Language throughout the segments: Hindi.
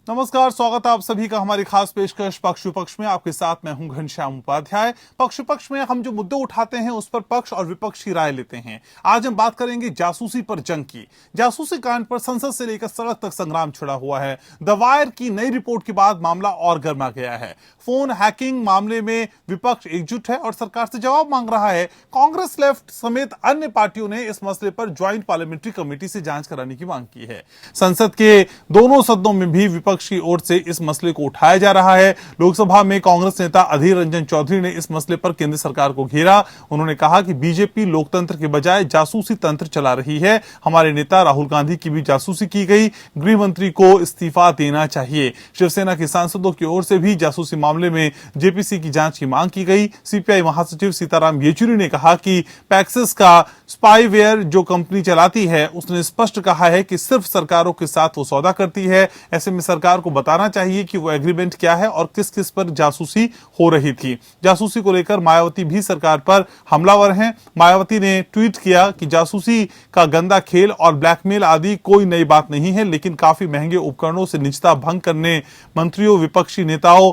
नमस्कार, स्वागत है आप सभी का हमारी खास पेशकश पक्ष विपक्ष में। आपके साथ मैं हूं घनश्याम उपाध्याय। पक्ष विपक्ष में हम जो मुद्दे उठाते हैं उस पर पक्ष और विपक्ष की राय लेते हैं। आज हम बात करेंगे जासूसी पर जंग की। जासूसी कांड पर संसद से लेकर सड़क तक संग्राम छिड़ा हुआ है। द वायर की नई रिपोर्ट के बाद मामला और गर्मा गया है। फोन हैकिंग मामले में विपक्ष एकजुट है और सरकार से जवाब मांग रहा है। कांग्रेस, लेफ्ट समेत अन्य पार्टियों ने इस मसले पर ज्वाइंट पार्लियामेंट्री कमेटी से जांच कराने की मांग की है। संसद के दोनों सदनों में भी विपक्ष की ओर से इस मसले को उठाया जा रहा है। लोकसभा में कांग्रेस नेता अधीर रंजन चौधरी ने इस मसले पर केंद्र सरकार को घेरा। उन्होंने कहा कि बीजेपी लोकतंत्र के बजाय जासूसी तंत्र चला रही है। हमारे नेता राहुल गांधी की भी जासूसी की गई। गृह मंत्री को इस्तीफा देना चाहिए। शिवसेना के सांसदों की ओर से भी जासूसी मामले में जेपीसी की जांच की मांग की गई। सीपीआई महासचिव सीताराम येचुरी ने कहा कि पैक्सिस का स्पाईवेयर जो कंपनी चलाती है उसने स्पष्ट कहा है कि सिर्फ सरकारों के साथ वो सौदा करती है। ऐसे में सरकार को बताना चाहिए कि वो एग्रीमेंट क्या है और किस किस पर जासूसी हो रही थी। जासूसी को लेकर मायावती भी सरकार पर हमलावर हैं। मायावती ने ट्वीट किया कि जासूसी का गंदा खेल और ब्लैकमेल आदि कोई नई बात नहीं है, लेकिन काफी महंगे उपकरणों से निजता भंग करने, मंत्रियों, विपक्षी नेताओं,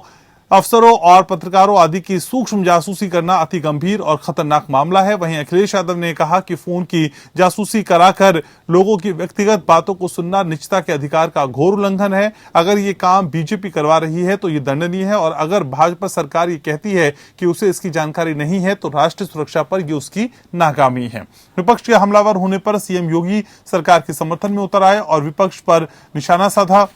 अफसरों और पत्रकारों आदि की सूक्ष्म जासूसी करना अति गंभीर और खतरनाक मामला है। वहीं अखिलेश यादव ने कहा कि फोन की जासूसी कराकर लोगों की व्यक्तिगत बातों को सुनना निजता के अधिकार का घोर उल्लंघन है। अगर ये काम बीजेपी करवा रही है तो ये दंडनीय है, और अगर भाजपा सरकार ये कहती है कि उसे इसकी जानकारी नहीं है तो राष्ट्रीय सुरक्षा पर यह उसकी नाकामी है। विपक्ष के हमलावर होने पर सीएम योगी सरकार के समर्थन में उतर आए और विपक्ष पर निशाना साधा।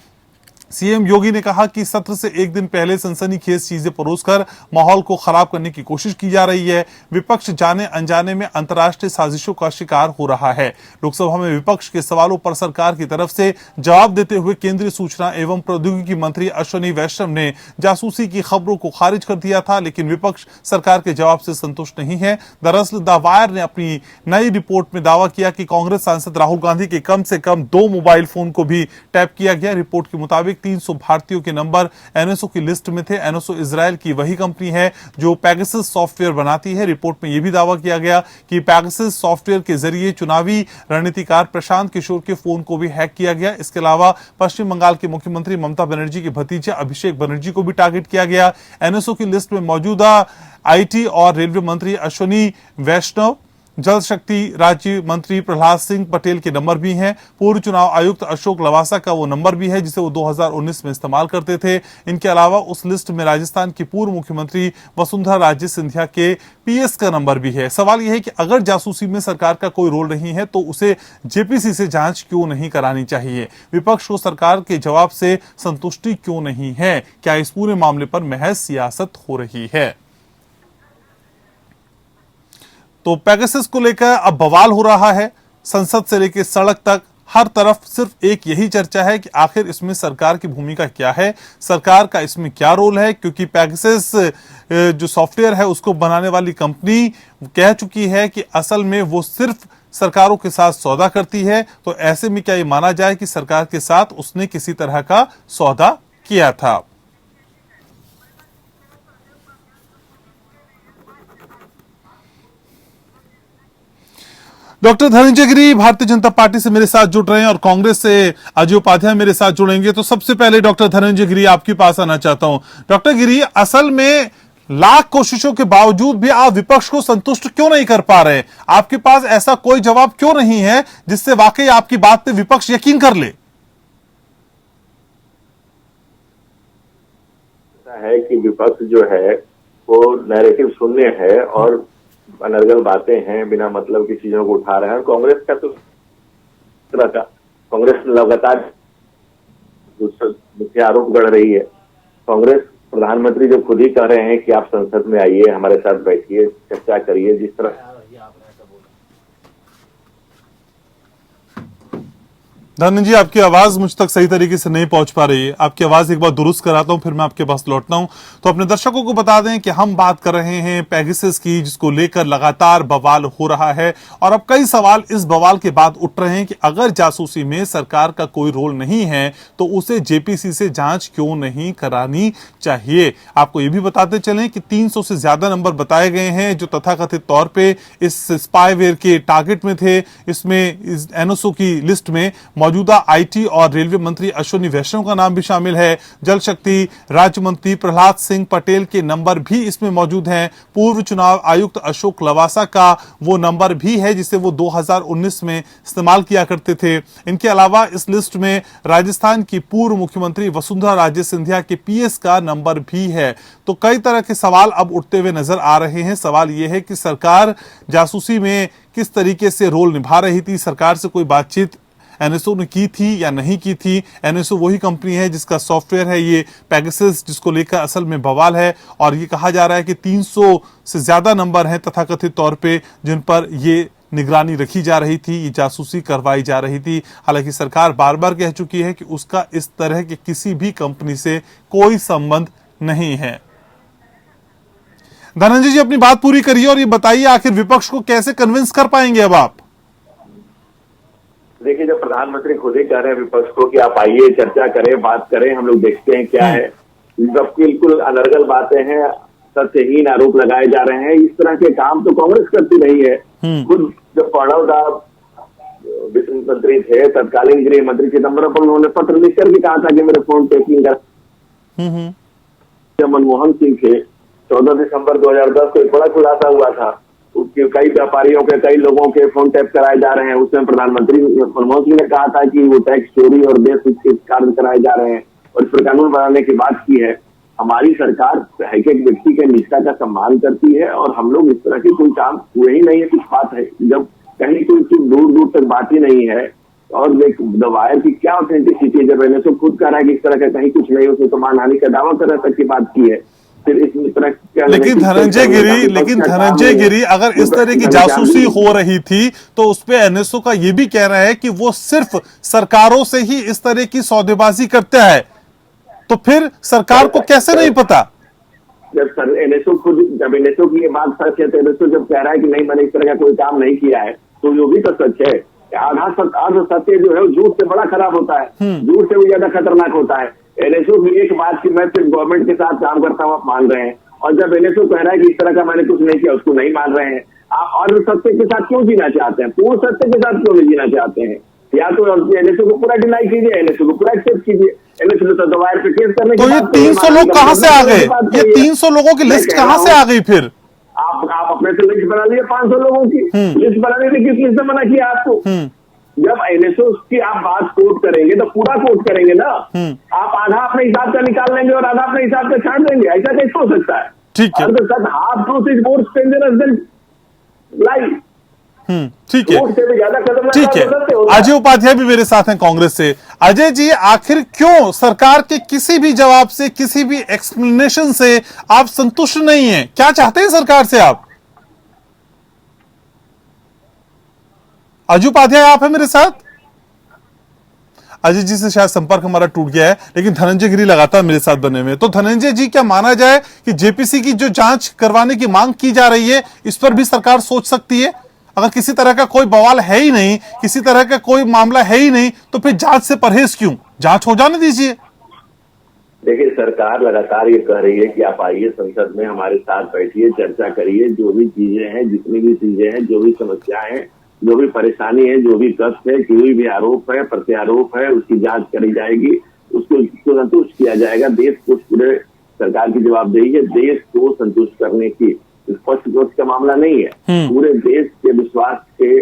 सीएम योगी ने कहा कि सत्र से एक दिन पहले सनसनीखेज चीजें परोसकर माहौल को खराब करने की कोशिश की जा रही है। विपक्ष जाने अनजाने में अंतर्राष्ट्रीय साजिशों का शिकार हो रहा है। लोकसभा में विपक्ष के सवालों पर सरकार की तरफ से जवाब देते हुए केंद्रीय सूचना एवं प्रौद्योगिकी मंत्री अश्विनी वैष्णव ने जासूसी की खबरों को खारिज कर दिया था, लेकिन विपक्ष सरकार के जवाब से संतुष्ट नहीं है। दरअसल द वायर ने अपनी नई रिपोर्ट में दावा किया कि कांग्रेस सांसद राहुल गांधी के कम से कम 2 मोबाइल फोन को भी टैप किया गया। रिपोर्ट के मुताबिक 300 भारतीयों के नंबर एनएसओ की लिस्ट में थे। एनएसओ इजराइल की वही कंपनी है जो पैगासस सॉफ्टवेयर बनाती है। रिपोर्ट में यह भी दावा किया गया कि पैगासस सॉफ्टवेयर के जरिए चुनावी रणनीतिकार प्रशांत किशोर के फोन को भी हैक किया गया। इसके अलावा पश्चिम बंगाल के मुख्यमंत्री ममता बनर्जी के भतीजे अभिषेक बनर्जी को भी टारगेट किया गया। एनएसओ की लिस्ट में मौजूदा आईटी और रेलवे मंत्री अश्विनी वैष्णव, जल शक्ति राज्य मंत्री प्रहलाद सिंह पटेल के नंबर भी हैं। पूर्व चुनाव आयुक्त अशोक लवासा का वो नंबर भी है जिसे वो 2019 में इस्तेमाल करते थे। इनके अलावा उस लिस्ट में राजस्थान की पूर्व मुख्यमंत्री वसुंधरा राजे सिंधिया के पीएस का नंबर भी है। सवाल यह है कि अगर जासूसी में सरकार का कोई रोल नहीं है तो उसे जेपीसी से जांच क्यों नहीं करानी चाहिए? विपक्ष को सरकार के जवाब से संतुष्टि क्यों नहीं है? क्या इस पूरे मामले पर महज सियासत हो रही है? तो पैगासस को लेकर अब बवाल हो रहा है। संसद से लेकर सड़क तक हर तरफ सिर्फ एक यही चर्चा है कि आखिर इसमें सरकार की भूमिका क्या है, सरकार का इसमें क्या रोल है, क्योंकि पैगासस जो सॉफ्टवेयर है उसको बनाने वाली कंपनी कह चुकी है कि असल में वो सिर्फ सरकारों के साथ सौदा करती है। तो ऐसे में क्या ये माना जाए कि सरकार के साथ उसने किसी तरह का सौदा किया था? डॉक्टर धनंजय गिरी भारतीय जनता पार्टी से मेरे साथ जुड़ रहे हैं और कांग्रेस से अजय उपाध्याय मेरे साथ जुड़ेंगे। तो सबसे पहले डॉक्टर धनंजय गिरी आपके पास आना चाहता हूं। डॉक्टर गिरी, असल में लाख कोशिशों के बावजूद भी आप विपक्ष को संतुष्ट क्यों नहीं कर पा रहे? आपके पास ऐसा कोई जवाब क्यों नहीं है जिससे वाकई आपकी बात पे विपक्ष यकीन कर ले? है कि विपक्ष जो है वो नैरेटिव शून्य है और अनर्गल बातें हैं, बिना मतलब की चीजों को उठा रहे हैं। और कांग्रेस का तो तरह का कांग्रेस लगातार मुख्य आरोप गढ़ रही है। कांग्रेस प्रधानमंत्री जो खुद ही कह रहे हैं कि आप संसद में आइए, हमारे साथ बैठिए, चर्चा करिए, जिस तरह धनंजय, आपकी आवाज मुझ तक सही तरीके से नहीं पहुंच पा रही है। आपकी आवाज एक बार दुरुस्त कराता हूं, फिर मैं आपके पास लौटता हूं। तो अपने दर्शकों को बता दें कि हम बात कर रहे हैं पैगासस की, जिसको लेकर लगातार बवाल हो रहा है और अब कई सवाल इस बवाल के बाद उठ रहे हैं कि अगर जासूसी में सरकार का कोई रोल नहीं है तो उसे जेपीसी से जांच क्यों नहीं करानी चाहिए। आपको यह भी बताते चलें कि 300 से ज्यादा नंबर बताए गए हैं जो तथाकथित तौर पर इस स्पाईवेयर के टारगेट में थे। इसमें एनएसओ की लिस्ट में मौजूदा IT और रेलवे मंत्री अश्विनी वैष्णव का नाम भी शामिल है। जल शक्ति राज्य मंत्री प्रहलाद सिंह पटेल के नंबर भी इसमें मौजूद हैं। पूर्व चुनाव आयुक्त अशोक लवासा का वो नंबर भी है जिसे वो 2019 में इस्तेमाल किया करते थे। इनके अलावा इस लिस्ट में राजस्थान की पूर्व मुख्यमंत्री वसुंधरा राजे सिंधिया के PS का नंबर भी है। तो कई तरह के सवाल अब उठते हुए नजर आ रहे हैं। सवाल यह है कि सरकार जासूसी में किस तरीके से रोल निभा रही थी, सरकार से कोई बातचीत NSO ने की थी या नहीं की थी। NSO वही कंपनी है जिसका सॉफ्टवेयर है ये पेगासस, जिसको लेकर असल में बवाल है और ये कहा जा रहा है कि 300 से ज्यादा नंबर हैं तथाकथित तौर पे जिन पर ये निगरानी रखी जा रही थी, ये जासूसी करवाई जा रही थी। हालांकि सरकार बार बार कह चुकी है कि उसका इस तरह के किसी भी कंपनी से कोई संबंध नहीं है। धनंजय जी अपनी बात पूरी करिए और ये बताइए आखिर विपक्ष को कैसे कन्विंस कर पाएंगे अब आप? देखिए, जब प्रधानमंत्री खुद ही कह रहे हैं विपक्ष को कि आप आइए चर्चा करें, बात करें, हम लोग देखते हैं क्या है, जब बिल्कुल अनर्गल बातें हैं, सत्यहीन आरोप लगाए जा रहे हैं, इस तरह के काम तो कांग्रेस करती रही है। खुद जब प्रणव दा वित्त मंत्री थे, तत्कालीन गृह मंत्री चिदम्बरम पर उन्होंने पत्र लिख करके कहा था कि मेरे फोन टैपिंग कर। जब मनमोहन सिंह थे 14 दिसंबर 2010 को एक बड़ा खुलासा हुआ था, कई व्यापारियों के, कई लोगों के फोन टैप कराए जा रहे हैं। उसमें प्रधानमंत्री मनमोहन सिंह ने कहा था कि वो टैक्स चोरी और देश हित के कार्य कराए जा रहे हैं और इस पर कानून बनाने की बात की है। हमारी सरकार एक एक व्यक्ति के निष्ठा का सम्मान करती है और हम लोग इस तरह के कोई काम हुए ही नहीं है। कुछ बात है जब कहीं कोई चीज दूर दूर तक बात ही नहीं है और दवायर की क्या ऑथेंटिसिटी है। जब NSO खुद कह रहा है कि इस तरह का कहीं कुछ नहीं, उसने तो मानहानि का दावा कर रहा तक की बात की है। फिर इस तरह लेकिन धनंजय गिरी अगर इस तरह की जासूसी हो रही थी तो उस पे NSO का ये भी कहना है कि वो सिर्फ सरकारों से ही इस तरह की सौदेबाजी करता है, तो फिर सरकार को कैसे नहीं पता? जब NSO की ये बात सच है तो NSO जब कह रहा है कि नहीं, मैंने इस तरह का कोई काम नहीं किया है, तो जो भी तो सच है। आधा सत्य जो है वो झूठ से बड़ा खराब होता है, झूठ से भी ज्यादा खतरनाक होता है। NSO की एक बात की मैं सिर्फ गवर्नमेंट के साथ काम करता हूँ, आप मान रहे हैं, और जब NSO कह रहा है कि इस तरह का मैंने कुछ नहीं किया, उसको नहीं मान रहे हैं। आप और सत्य के साथ क्यों जीना चाहते हैं? पूर्ण सत्य के साथ क्यों नहीं जीना चाहते हैं? या तो NSO को पूरा डिनाई कीजिए, NSO को पूरा एक्सेप्ट कीजिए। NSO तो दवायर पे केस करने तो ये 300 लोग कहां से आ गए? ये 300 लोगों की लिस्ट कहां से आ गई? फिर आप अपने से लिस्ट बना लीजिए 500 लोगों की लिस्ट बनाने से किस लिस्ट से मना किया आपको? जब NSO की आप बात कोट करेंगे तो पूरा कोट करेंगे ना। आप आधा अपने हिसाब का निकाल लेंगे और आधा अपने हिसाब का छांट देंगे, ऐसा कैसे हो सकता है? ठीक है, half truth is more dangerous than lie. ठीक है, ठीक है। अजय उपाध्याय भी मेरे साथ हैं कांग्रेस से। अजय जी, आखिर क्यों सरकार के किसी भी जवाब से, किसी भी एक्सप्लेनेशन से आप संतुष्ट नहीं हैं? क्या चाहते हैं सरकार से आप? अजय उपाध्याय आप हैं मेरे साथ? अजय जी से शायद संपर्क हमारा टूट गया है, लेकिन धनंजय गिरी लगातार मेरे साथ बने हुए। तो धनंजय जी, क्या माना जाए कि JPC की जो जांच करवाने की मांग की जा रही है, इस पर भी सरकार सोच सकती है? अगर किसी तरह का कोई बवाल है ही नहीं, किसी तरह का कोई मामला है ही नहीं, तो फिर जांच से परहेज क्यों? जांच हो जाने दीजिए। देखिए, सरकार लगातार ये कह रही है कि आप आइए संसद में हमारे साथ बैठिए, चर्चा करिए, जो भी चीजें हैं, जितनी भी चीजें हैं, जो भी समस्याएं हैं, जो भी परेशानी है, जो भी कष्ट है, कोई भी आरोप है, प्रत्यारोप है, उसकी जांच करी जाएगी, उसको संतुष्ट किया जाएगा। देश को पूरे सरकार की जवाबदेही है देश को संतुष्ट करने की, स्पष्ट विरोध का मामला नहीं है। पूरे देश के विश्वास के,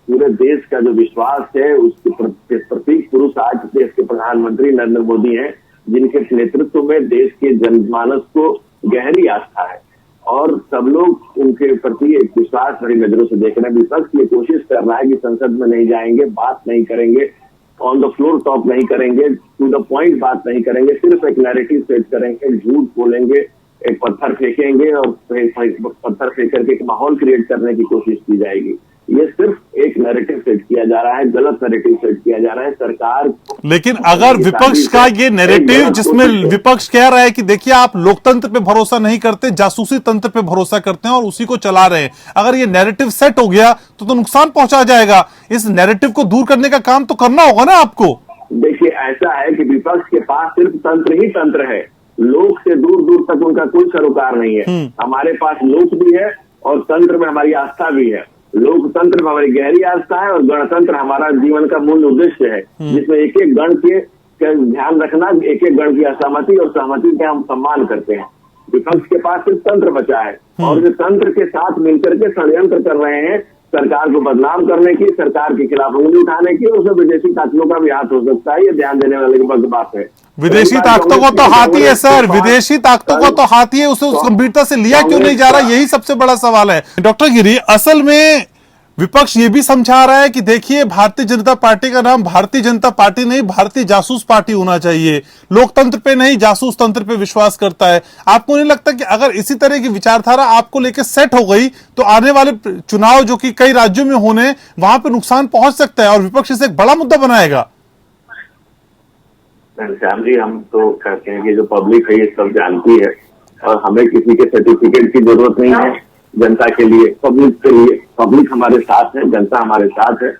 पूरे देश का जो विश्वास है उसके प्रतीक पुरुष आज देश के प्रधानमंत्री नरेंद्र मोदी हैं, जिनके नेतृत्व में देश के जनमानस को गहरी आस्था है और सब लोग उनके प्रति एक विश्वास भरी नजरों से देख रहे हैं। विपक्ष ये कोशिश कर रहा है कि संसद में नहीं जाएंगे, बात नहीं करेंगे, ऑन द फ्लोर टॉक नहीं करेंगे, टू द पॉइंट बात नहीं करेंगे, सिर्फ एक नैरेटिव सेट करेंगे, झूठ बोलेंगे, एक पत्थर फेंकेंगे और पत्थर फेंक करके एक माहौल क्रिएट करने की कोशिश की जाएगी। ये सिर्फ एक नैरेटिव सेट किया जा रहा है, गलत नैरेटिव सेट किया जा रहा है सरकार। लेकिन अगर विपक्ष का ये नैरेटिव, जिसमें विपक्ष कह रहा है कि देखिए आप लोकतंत्र पे भरोसा नहीं करते, जासूसी तंत्र पे भरोसा करते हैं और उसी को चला रहे हैं, अगर ये नैरेटिव सेट हो गया तो नुकसान पहुंचा जाएगा। इस नैरेटिव को दूर करने का काम तो करना होगा ना आपको। देखिए, ऐसा है कि विपक्ष के पास सिर्फ तंत्र ही तंत्र है, लोक से दूर दूर तक उनका कोई सरोकार नहीं है। हमारे पास लोक भी है और तंत्र में हमारी आस्था भी है। लोकतंत्र में हमारी गहरी आस्था है और गणतंत्र हमारा जीवन का मूल उद्देश्य है, जिसमें एक एक गण के ध्यान रखना, एक एक गण की असहमति और सहमति का हम सम्मान करते हैं। विपक्ष के पास सिर्फ तंत्र बचा है और जो तंत्र के साथ मिलकर के षड्यंत्र कर रहे हैं सरकार को बदनाम करने की, सरकार के खिलाफ उंगली उठाने की, उसमें विदेशी ताकतों का भी हाथ हो सकता है। ये ध्यान देने वाले की बात है। विदेशी ताकतों को तो हाथ ही है सर, विदेशी ताकतों को तो हाथ ही है, उसे उस गंभीरता से लिया क्यों नहीं जा रहा, यही सबसे बड़ा सवाल है। डॉक्टर गिरी, असल में विपक्ष ये भी समझा रहा है कि देखिए भारतीय जनता पार्टी का नाम भारतीय जनता पार्टी नहीं, भारतीय जासूस पार्टी होना चाहिए, लोकतंत्र पे नहीं जासूस तंत्र पे विश्वास करता है। आपको नहीं लगता कि अगर इसी तरह की विचारधारा आपको लेकर सेट हो गई तो आने वाले चुनाव जो कि कई राज्यों में होने, वहां पे नुकसान पहुंच सकता है और विपक्ष इसे एक बड़ा मुद्दा बनाएगा? श्याम जी, हम तो कहते हैं कि जो पब्लिक है ये सब जानती है और हमें किसी के सर्टिफिकेट की जरूरत नहीं है। जनता के लिए, पब्लिक के लिए, पब्लिक हमारे साथ है, जनता हमारे साथ है,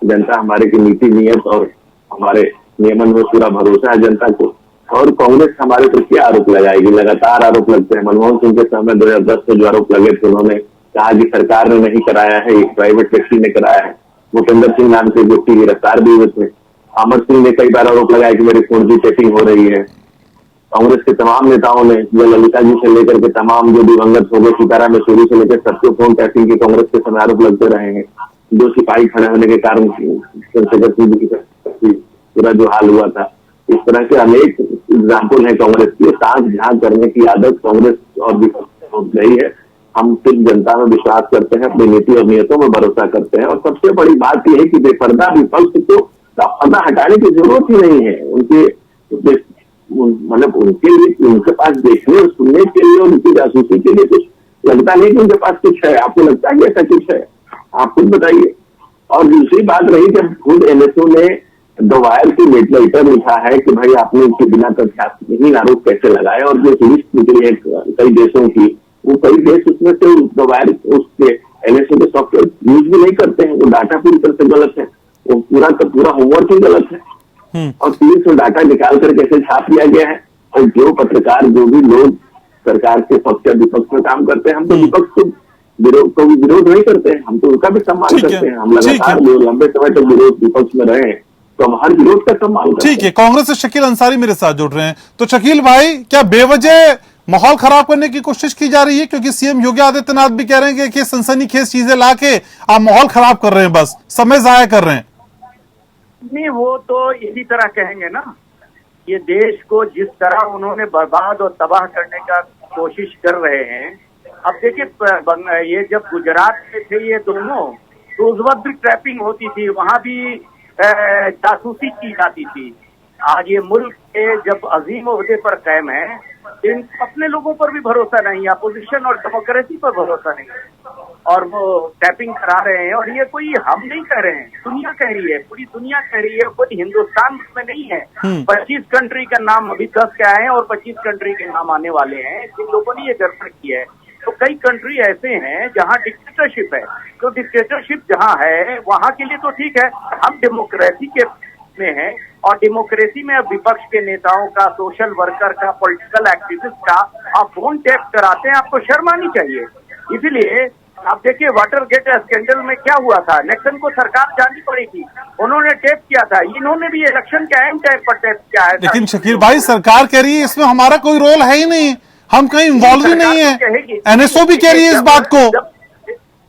जनता हमारे की नीति नियत और हमारे नियमन में पूरा भरोसा है जनता को। और कांग्रेस हमारे पर क्या आरोप लगाएगी? लगातार आरोप लगते हैं। मनमोहन सिंह के समय 2010 में जो आरोप लगे थे, उन्होंने कहा कि सरकार ने नहीं कराया है, एक प्राइवेट व्यक्ति ने कराया है। भूपेंद्र सिंह नाम से व्यक्ति गिरफ्तार भी हुए थे। अमर सिंह ने कई बार आरोप लगाया कि मेरी फोन की टैपिंग हो रही है। कांग्रेस के तमाम नेताओं ने, ललिता जी से लेकर के तमाम जो दिवंगत हो गए, सीताराम येचुरी से लेकर सबके फोन टैपिंग के कांग्रेस के समय आरोप लगते रहे हैं। 2 सिपाही खड़े होने के कारण पूरा जो हाल हुआ था, इस तरह के अनेक एग्जाम्पल है कांग्रेस की। सांस झांक करने की आदत कांग्रेस और विपक्ष हो गई है। हम सिर्फ जनता में विश्वास करते हैं, अपनी नीति और नियतों में भरोसा करते हैं। और सबसे बड़ी बात यह है कि बेपर्दा विपक्ष को पर्दा हटाने की जरूरत ही नहीं है। उनके मतलब उनके लिए, उनके पास देखने और सुनने के लिए और उनकी जासूसी के लिए कुछ लगता नहीं कि उनके पास कुछ है। आपको लगता है कि ऐसा कुछ है? आप खुद बताइए। और दूसरी बात रही, जब खुद एनएसओ ने द वायर की लेटर लिखा है कि भाई आपने उनके बिना तथ्यात्मक आरोप कैसे लगाए, और जो लिस्ट निकली है कई देशों की, वो कई देश उसमें से द वायर उसके एनएसओ के सॉफ्टवेयर यूज भी नहीं करते हैं। वो डाटा पूरी तरह से गलत है, वो पूरा का पूरा होमवर्क ही गलत है। और 300 डाटा निकाल कर कैसे छाप दिया गया है। और जो पत्रकार, जो भी लोग सरकार के पक्ष या विपक्ष में काम करते हैं, हम तो विपक्ष को विरोध नहीं करते हैं, हम तो उनका भी सम्मान करते हैं। हम लगातार लंबे समय तक विपक्ष में रहे, तो हम हर विरोध का सम्मान करते हैं। ठीक है, कांग्रेस से शकील अंसारी मेरे साथ जुड़ रहे हैं। तो शकील भाई, क्या बेवजह माहौल खराब करने की कोशिश की जा रही है? क्योंकि सीएम योगी आदित्यनाथ भी कह रहे हैं कि सनसनीखेज चीजें लाके आप माहौल खराब कर रहे हैं, बस समय जाया कर रहे हैं। नहीं, वो तो इसी तरह कहेंगे ना। ये देश को जिस तरह उन्होंने बर्बाद और तबाह करने का कोशिश कर रहे हैं। अब देखिए, ये जब गुजरात में थे ये दोनों, तो उस वक्त भी ट्रैपिंग होती थी, वहां भी जासूसी की जाती थी। आज ये मुल्क के जब अजीम ओहदे पर कायम है, इन अपने लोगों पर भी भरोसा नहीं, अपोजिशन और डेमोक्रेसी पर भरोसा नहीं, और वो टैपिंग करा रहे हैं। और ये कोई हम नहीं कह रहे हैं, दुनिया कह रही है, पूरी दुनिया कह रही है, कोई हिंदुस्तान में नहीं है। 25 कंट्री का नाम अभी 10 के आए हैं और 25 कंट्री के नाम आने वाले हैं जिन लोगों ने ये गड़बड़ किया है। तो कई कंट्री ऐसे हैं जहां डिक्टेटरशिप है, तो डिक्टेटरशिप जहां है वहां के लिए तो ठीक है। हम डेमोक्रेसी के में है, और डेमोक्रेसी में अब विपक्ष के नेताओं का, सोशल वर्कर का, पॉलिटिकल एक्टिविस्ट का आप फोन टैप कराते हैं, आपको शर्म आनी चाहिए। इसीलिए आप देखिए, वाटर गेट स्कैंडल में क्या हुआ था, निक्सन को सरकार जाननी पड़ी थी, उन्होंने टैप किया था, इन्होंने भी इलेक्शन के एंड टाइम पर टैप किया है। लेकिन शकील भाई, सरकार कह रही है इसमें हमारा कोई रोल है ही नहीं, हम कहीं इन्वॉल्व ही नहीं है। एनएसओ भी कह रही है इस बात को।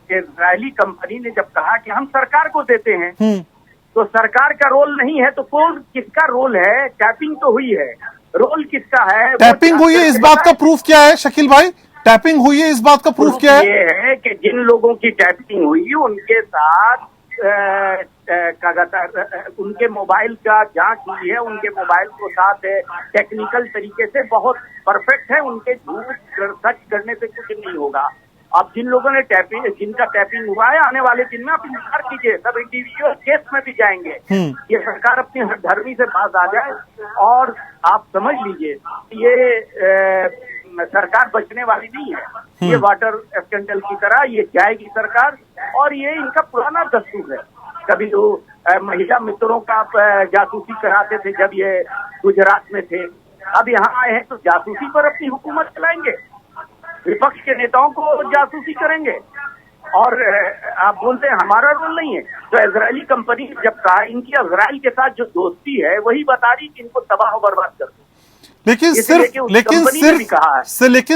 इजरायली कंपनी ने जब कहा कि हम सरकार को देते हैं, तो सरकार का रोल नहीं है, तो कौन किसका रोल है? टैपिंग तो हुई है, रोल किसका है? टैपिंग हुई है, इस बात का प्रूफ क्या है शकील भाई? टैपिंग हुई है, इस बात का प्रूफ क्या है? ये है कि जिन लोगों की टैपिंग हुई उनके साथ उनके मोबाइल का जांच हुई है, उनके मोबाइल को साथ टेक्निकल तरीके से बहुत परफेक्ट है, उनके झूठ सच करने से कुछ नहीं होगा। अब जिन लोगों ने जिनका टैपिंग हुआ है, आने वाले दिन में आप इंतजार कीजिए, सब इंडिविजुअल केस में भी जाएंगे। ये सरकार अपनी हरधर्मी से बाज आ जाए, और आप समझ लीजिए ये सरकार बचने वाली नहीं है। ये वाटर स्कैंडल की तरह ये जाएगी सरकार, और ये इनका पुराना दस्तूर है। कभी तो महिला मित्रों का जासूसी कराते थे जब ये गुजरात में थे, अब यहाँ आए हैं तो जासूसी पर अपनी हुकूमत चलाएंगे, विपक्ष के नेताओं को जासूसी करेंगे। और आप बोलते हैं हमारा रोल नहीं है। तो इजरायली कंपनी ने जब कहा, इनकी इजराइल के साथ जो दोस्ती है वही बता रही कि इनको तबाह और बर्बाद कर दो। लेकिन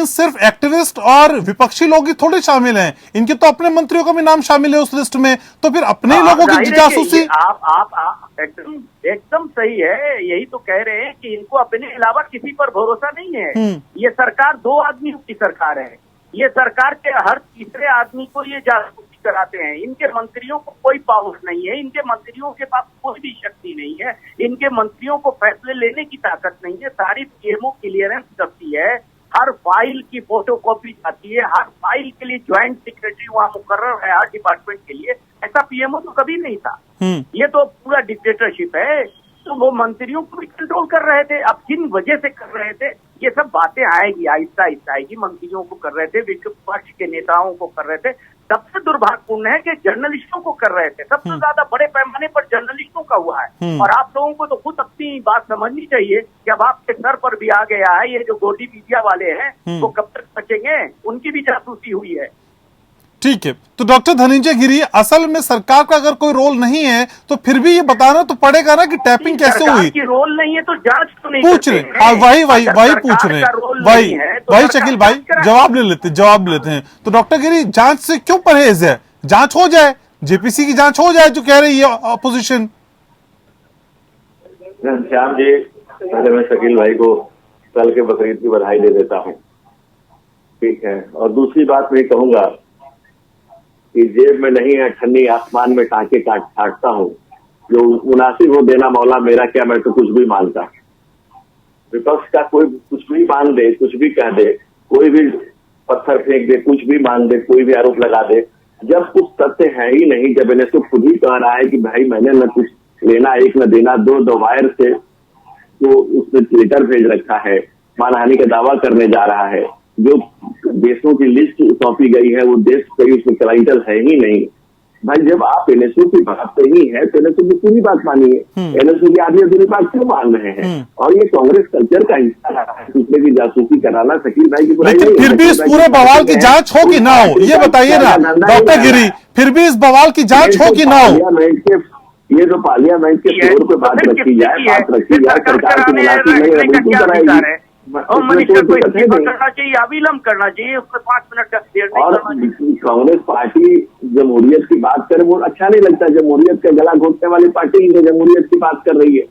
सिर्फ एक्टिविस्ट और विपक्षी लोग ही थोड़े शामिल हैं, इनके तो अपने मंत्रियों का भी नाम शामिल है उस लिस्ट में, तो फिर अपने ही लोगों की जासूसी। आप एकदम सही है, यही तो कह रहे हैं कि इनको अपने अलावा किसी पर भरोसा नहीं है। ये सरकार 2 आदमियों की सरकार है, ये सरकार के हर तीसरे आदमी को ये जासूसी कराते हैं। इनके मंत्रियों को कोई पावर नहीं है, इनके मंत्रियों के पास कोई भी शक्ति नहीं है, इनके मंत्रियों को फैसले लेने की ताकत नहीं है। सारी पीएमओ क्लियरेंस करती है, हर फाइल की फोटोकॉपी जाती है, हर फाइल के लिए ज्वाइंट सेक्रेटरी वहां मुकर्रर है हर डिपार्टमेंट के लिए। ऐसा पीएमओ तो कभी नहीं था। ये तो पूरा डिक्टेटरशिप है। तो वो मंत्रियों को भी कंट्रोल कर रहे थे। अब किन वजह से कर रहे थे, ये सब बातें आएगी, आहिस्ता आहिस्ता आएगी। मंत्रियों को कर रहे थे, विपक्ष के नेताओं को कर रहे थे। सबसे दुर्भाग्यपूर्ण है कि जर्नलिस्टों को कर रहे थे। सबसे ज्यादा बड़े पैमाने पर जर्नलिस्टों का हुआ है। और आप लोगों को तो खुद अपनी बात समझनी चाहिए कि अब आपके सर पर भी आ गया है, ये जो गोदी मीडिया वाले हैं वो कब तक बचेंगे, उनकी भी जासूसी हुई है। ठीक है, तो डॉक्टर धनंजय गिरी, असल में सरकार का अगर कोई रोल नहीं है तो फिर भी ये बताना तो पड़ेगा ना कि टैपिंग कैसे हुई। की रोल नहीं है तो जांच तो नहीं पूछ रहे, वही पूछ रहे हैं, वही शकील भाई जवाब लेते हैं। तो डॉक्टर गिरी, जांच से क्यों परहेज है? जांच हो जाए, जेपीसी की जांच हो जाए जो कह रही है अपोजिशन। श्याम जी, पहले मैं शकील भाई को कल के बकरीद की बधाई दे देता हूँ, ठीक है। और दूसरी बात मैं कहूंगा कि जेब में नहीं है ठन्नी, आसमान में टांके काटता हूँ, जो मुनासिब हो देना मौला मेरा, क्या मैं तो कुछ भी मानता। विपक्ष का कोई कुछ भी मान दे, कुछ भी कह दे, कोई भी पत्थर फेंक दे, कुछ भी मान दे, कोई भी आरोप लगा दे, जब कुछ तथ्य है ही नहीं, जब इन्हें तो खुद ही कह रहा है कि भाई मैंने न कुछ लेना, एक न देना, दो वायर से तो उसने ट्विटर भेज रखा है, मानहानि का दावा करने जा रहा है। जो देशों की लिस्ट सौंपी गई है वो देश कहीं उसमें क्लाइंटल है ही नहीं। भाई जब आप एनएसयू की बात ही है तो एनएसयू की पूरी बात मानिए। एनएसयू की आधी अधूरी बात क्यों मान रहे हैं? और ये कांग्रेस कल्चर का हिस्सा है दूसरे की जासूसी कराना। शकील भाई की बुराई नहीं, फिर भी इस पूरे बवाल की जांच हो कि ना हो, ये बताइए ना डॉक्टर गिरी, फिर भी इस बवाल की जांच हो कि ना हो? ये तो पार्लियामेंट के फ्लोर पे बात रखी जाए, सरकार की मुनासिब नहीं है, बिल्कुल कराएगी। और मिनिस्टर को इस्तीफा करना चाहिए, अविलंब करना चाहिए, उसको 5 मिनट का देर नहीं और कांग्रेस पार्टी जमहूरियत की बात करे वो अच्छा नहीं लगता। जमहूरियत का गला घोटने वाली पार्टी जो जमहूरियत की बात कर रही है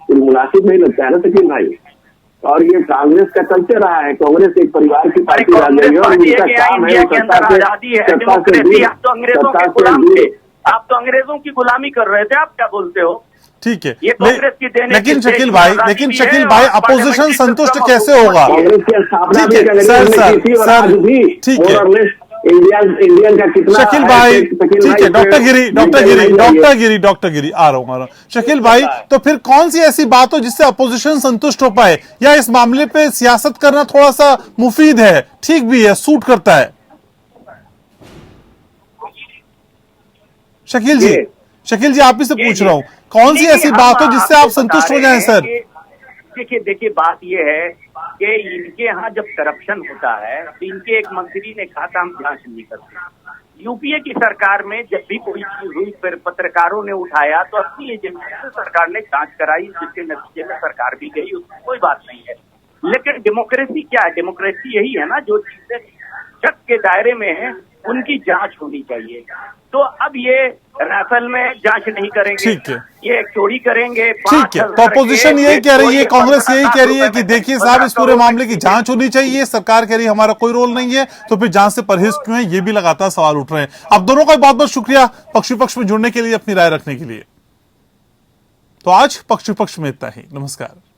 तो मुनासिब नहीं लगता है ना शकील भाई। और ये कांग्रेस का कल्चर रहा है, कांग्रेस एक परिवार की पार्टी आ गई है और उनका काम है आप तो अंग्रेजों की गुलामी कर रहे थे। आप क्या बोलते हो? ठीक है, ये कांग्रेस की देने लेकिन शकील भाई अपोजिशन संतुष्ट कैसे होगा? कांग्रेस की स्थापना ठीक है सर, ठीक है इंडियन का कितना शकील भाई, ठीक है डॉक्टर गिरी आ रहा हूँ शकील भाई, तो फिर कौन सी ऐसी बात हो जिससे अपोजिशन संतुष्ट हो पाए, या इस मामले पे सियासत करना थोड़ा सा मुफीद है, ठीक भी है, सूट करता है? शकील जी आप ही से पूछ रहा हूँ, कौन सी ऐसी बात हो जिससे आप संतुष्ट हो जाएं सर? देखिए बात ये है कि इनके यहाँ जब करप्शन होता है तो इनके एक मंत्री ने कहा था हम जांच नहीं करते। यूपीए की सरकार में जब भी कोई चीज हुई फिर पत्रकारों ने उठाया तो अपनी एजेंसी से सरकार ने जांच कराई, जिसके नतीजे में सरकार भी गई, उसमें कोई बात नहीं है। लेकिन डेमोक्रेसी क्या है? डेमोक्रेसी यही है ना, जो चीजें शक के दायरे में है उनकी जांच होनी चाहिए। तो अब ये राफेल में जांच नहीं करेंगे, ठीक है, ये चोरी करेंगे, ठीक है। तो अपोजिशन यही कह रही है, कांग्रेस यही कह रही है कि देखिए साहब इस पूरे मामले की जांच होनी चाहिए, सरकार कह रही है हमारा कोई रोल नहीं है, तो फिर जांच से परहेज क्यों है? ये भी लगातार सवाल उठ रहे हैं। अब दोनों का बहुत बहुत शुक्रिया पक्ष विपक्ष में जुड़ने के लिए, अपनी राय रखने के लिए। तो आज पक्ष विपक्ष में इतना ही, नमस्कार।